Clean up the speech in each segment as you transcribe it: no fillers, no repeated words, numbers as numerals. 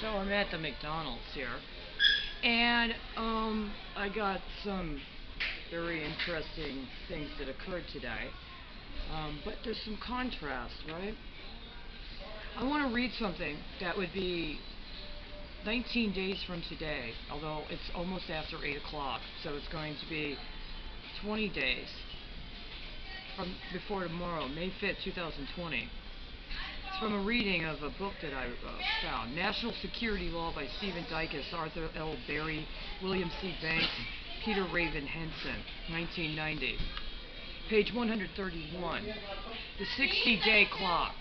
So I'm at the McDonald's here, and I got some very interesting things that occurred today. But there's some contrast, right? I want to read something that would be 19 days from today, although it's almost after 8 o'clock, so it's going to be 20 days from before tomorrow, May 5th, 2020. It's from a reading of a book that I found, National Security Law by Stephen Dicus, Arthur L. Berry, William C. Banks, Peter Raven Henson, 1990. Page 131. The 60-day clock.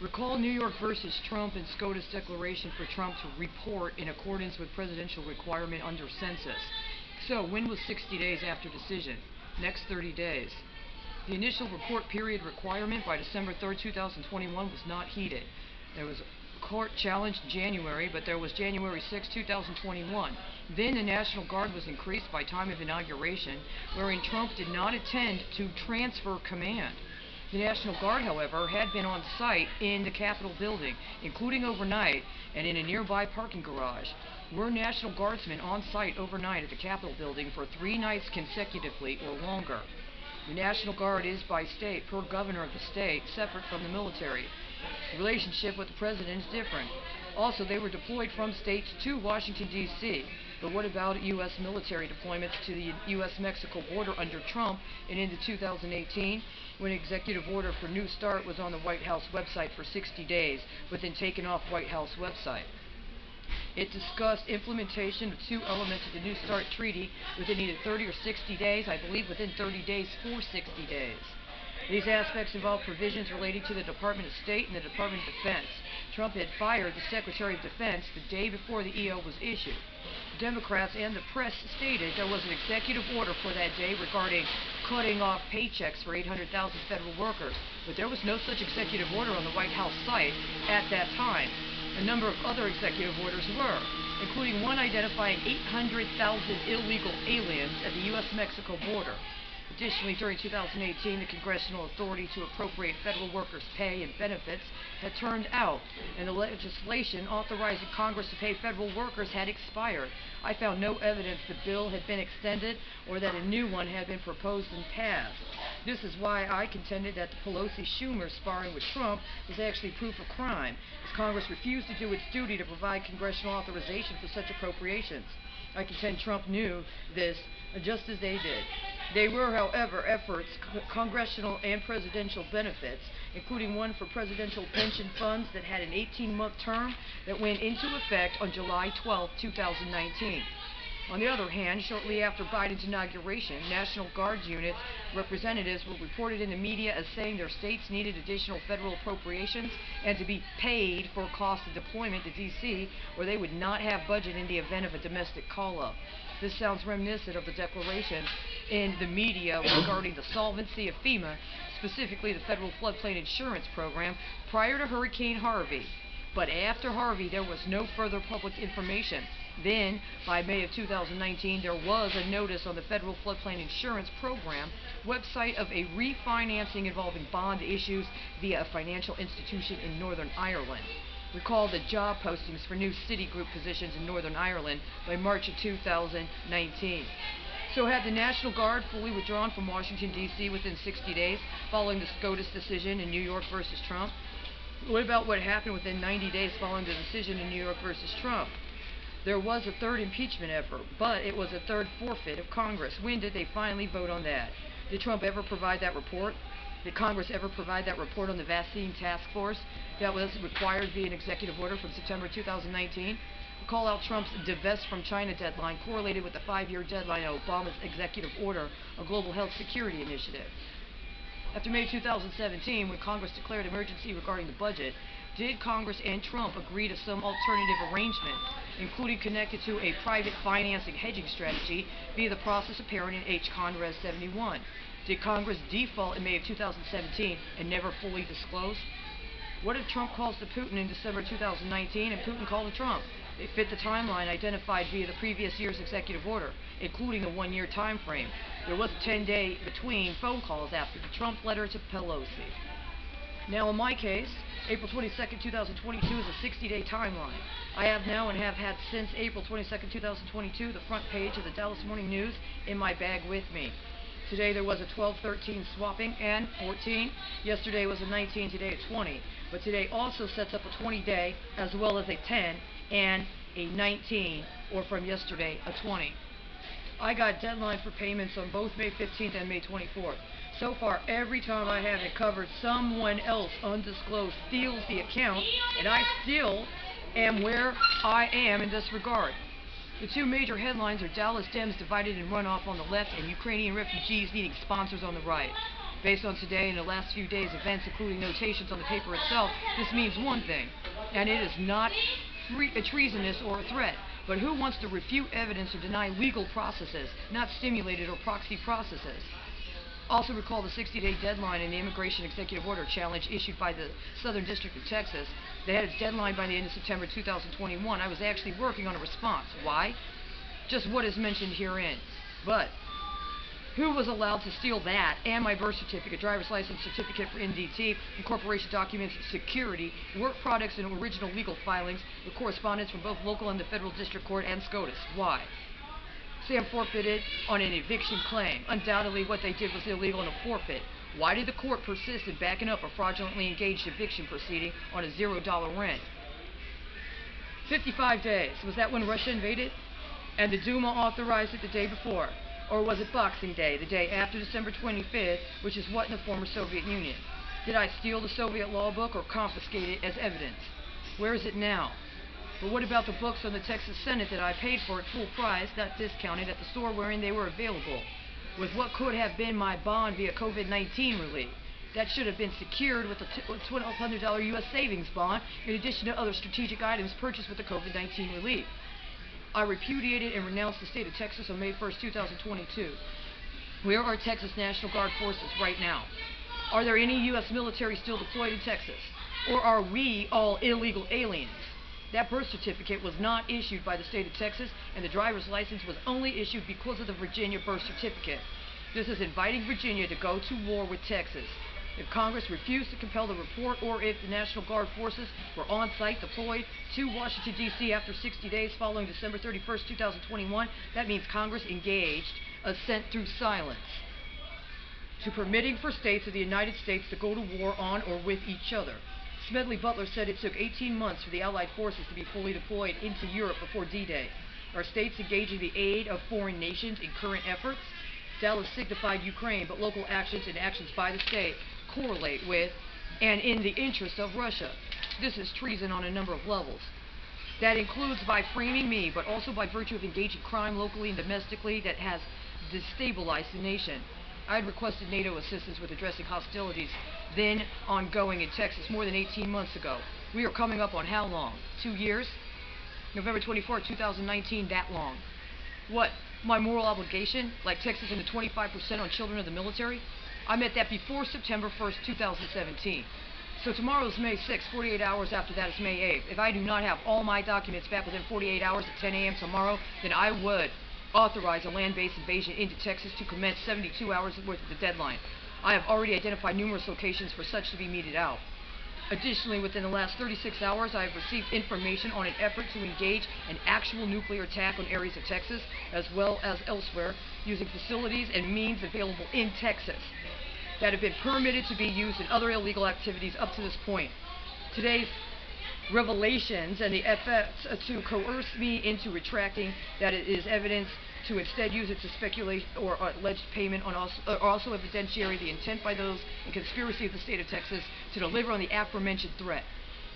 Recall New York versus Trump and SCOTUS declaration for Trump to report in accordance with presidential requirement under census. So, when was 60 days after decision? Next 30 days. The initial report period requirement by December 3rd, 2021 was not heeded. There was a court challenged January, but there was January 6, 2021. Then the National Guard was increased by time of inauguration, wherein Trump did not intend to transfer command. The National Guard, however, had been on site in the Capitol building, including overnight, and in a nearby parking garage. Were National Guardsmen on site overnight at the Capitol building for 3 nights consecutively or longer? The National Guard is by state, per governor of the state, separate from the military. The relationship with the president is different. Also, they were deployed from states to Washington, D.C. But what about U.S. military deployments to the U.S.-Mexico border under Trump and into 2018, when an executive order for New START was on the White House website for 60 days, but then taken off White House website? It discussed implementation of 2 elements of the New START treaty within either 30 or 60 days, I believe within 30 days for 60 days. These aspects involve provisions relating to the Department of State and the Department of Defense. Trump had fired the Secretary of Defense the day before the EO was issued. Democrats and the press stated there was an executive order for that day regarding cutting off paychecks for 800,000 federal workers, but there was no such executive order on the White House site at that time. A number of other executive orders were, including one identifying 800,000 illegal aliens at the U.S.-Mexico border. Additionally, during 2018, the congressional authority to appropriate federal workers' pay and benefits had turned out, and the legislation authorizing Congress to pay federal workers had expired. I found no evidence the bill had been extended or that a new one had been proposed and passed. This is why I contended that the Pelosi-Schumer sparring with Trump was actually proof of crime, as Congress refused to do its duty to provide congressional authorization for such appropriations. I contend Trump knew this just as they did. They were, however, efforts, congressional and presidential benefits, including one for presidential pension funds that had an 18-month term that went into effect on July 12, 2019. On the other hand, shortly after Biden's inauguration, National Guard unit representatives were reported in the media as saying their states needed additional federal appropriations and to be paid for cost of deployment to D.C., where they would not have budget in the event of a domestic call-up. This sounds reminiscent of the declaration in the media regarding the solvency of FEMA, specifically the Federal Floodplain Insurance Program, prior to Hurricane Harvey. But after Harvey, there was no further public information. Then, by May of 2019, there was a notice on the Federal Floodplain Insurance Program website of a refinancing involving bond issues via a financial institution in Northern Ireland. Recall the job postings for new Citigroup positions in Northern Ireland by March of 2019. So had the National Guard fully withdrawn from Washington, D.C. within 60 days following the SCOTUS decision in New York versus Trump? What about what happened within 90 days following the decision in New York versus Trump? There was a third impeachment effort, but it was a third forfeit of Congress. When did they finally vote on that? Did Trump ever provide that report? Did Congress ever provide that report on the vaccine task force that was required via an executive order from September 2019? Call out Trump's divest from China deadline correlated with the 5-year deadline of Obama's executive order, a global health security initiative. After May 2017, when Congress declared emergency regarding the budget, did Congress and Trump agree to some alternative arrangement, including connected to a private financing hedging strategy via the process apparent in H. Con. Res. 71? Did Congress default in May of 2017 and never fully disclose? What if Trump calls to Putin in December 2019 and Putin called to Trump? They fit the timeline identified via the previous year's executive order, including a 1-year time frame. There was a 10-day between phone calls after the Trump letter to Pelosi. Now, in my case, April 22nd, 2022 is a 60-day timeline. I have now and have had since April 22nd, 2022, the front page of the Dallas Morning News in my bag with me. Today there was a 12-13 swapping and 14. Yesterday was a 19, today a 20. But today also sets up a 20-day as well as a 10 and a 19, or from yesterday, a 20. I got deadline for payments on both May 15th and May 24th. So far, every time I have it covered, someone else undisclosed steals the account, and I still am where I am in this regard. The two major headlines are Dallas Dems divided and run off on the left and Ukrainian refugees needing sponsors on the right. Based on today and the last few days' events, including notations on the paper itself, this means one thing, and it is not a treasonous or a threat. But who wants to refute evidence or deny legal processes, not stimulated or proxy processes? Also recall the 60-day deadline in the Immigration Executive Order challenge issued by the Southern District of Texas. They had its deadline by the end of September 2021. I was actually working on a response. Why? Just what is mentioned herein. But who was allowed to steal that and my birth certificate, driver's license, certificate for NDT, incorporation documents, security, work products, and original legal filings with correspondence from both local and the federal district court and SCOTUS? Why? Sam forfeited on an eviction claim. Undoubtedly what they did was illegal and a forfeit. Why did the court persist in backing up a fraudulently engaged eviction proceeding on a $0 rent? 55 days. Was that when Russia invaded? And the Duma authorized it the day before? Or was it Boxing Day, the day after December 25th, which is what in the former Soviet Union? Did I steal the Soviet law book or confiscate it as evidence? Where is it now? But what about the books on the Texas Senate that I paid for at full price, not discounted, at the store wherein they were available? With what could have been my bond via COVID-19 relief? That should have been secured with a $1,200 U.S. savings bond, in addition to other strategic items purchased with the COVID-19 relief. I repudiated and renounced the state of Texas on May 1st, 2022. Where are Texas National Guard forces right now? Are there any U.S. military still deployed in Texas? Or are we all illegal aliens? That birth certificate was not issued by the state of Texas, and the driver's license was only issued because of the Virginia birth certificate. This is inviting Virginia to go to war with Texas. If Congress refused to compel the report, or if the National Guard forces were on-site deployed to Washington, D.C. after 60 days following December 31st, 2021, that means Congress engaged assent through silence to permitting for states of the United States to go to war on or with each other. Smedley Butler said it took 18 months for the Allied forces to be fully deployed into Europe before D-Day. Are states engaging the aid of foreign nations in current efforts? Dallas signified Ukraine, but local actions and actions by the state correlate with and in the interest of Russia. This is treason on a number of levels. That includes by framing me, but also by virtue of engaging crime locally and domestically that has destabilized the nation. I had requested NATO assistance with addressing hostilities then ongoing in Texas more than 18 months ago. We are coming up on how long? 2 years? November 24, 2019, that long. What? My moral obligation? Like Texas and the 25% on children of the military? I met that before September 1st, 2017. So tomorrow is May 6th, 48 hours after that is May 8th. If I do not have all my documents back within 48 hours at 10 a.m. tomorrow, then I would authorize a land-based invasion into Texas to commence 72 hours worth of the deadline. I have already identified numerous locations for such to be meted out. Additionally, within the last 36 hours, I have received information on an effort to engage an actual nuclear attack on areas of Texas, as well as elsewhere, using facilities and means available in Texas that have been permitted to be used in other illegal activities up to this point. Today's revelations and the efforts to coerce me into retracting that it is evidence to instead use it to speculate or alleged payment on also evidentiary the intent by those in conspiracy of the state of Texas to deliver on the aforementioned threat.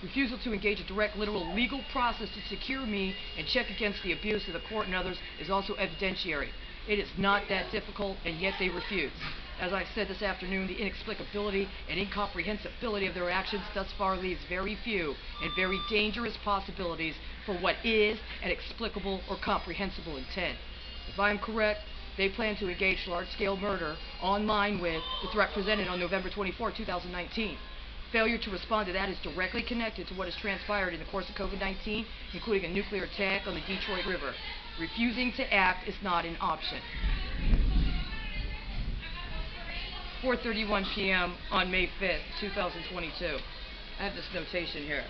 Refusal to engage a direct, literal, legal process to secure me and check against the abuse of the court and others is also evidentiary. It is not that difficult, and yet they refuse. As I've said this afternoon, the inexplicability and incomprehensibility of their actions thus far leaves very few and very dangerous possibilities for what is an explicable or comprehensible intent. If I am correct, they plan to engage large-scale murder online with the threat presented on November 24, 2019. Failure to respond to that is directly connected to what has transpired in the course of COVID-19, including a nuclear attack on the Detroit River. Refusing to act is not an option. 4:31 p.m. on May 5th, 2022. I have this notation here.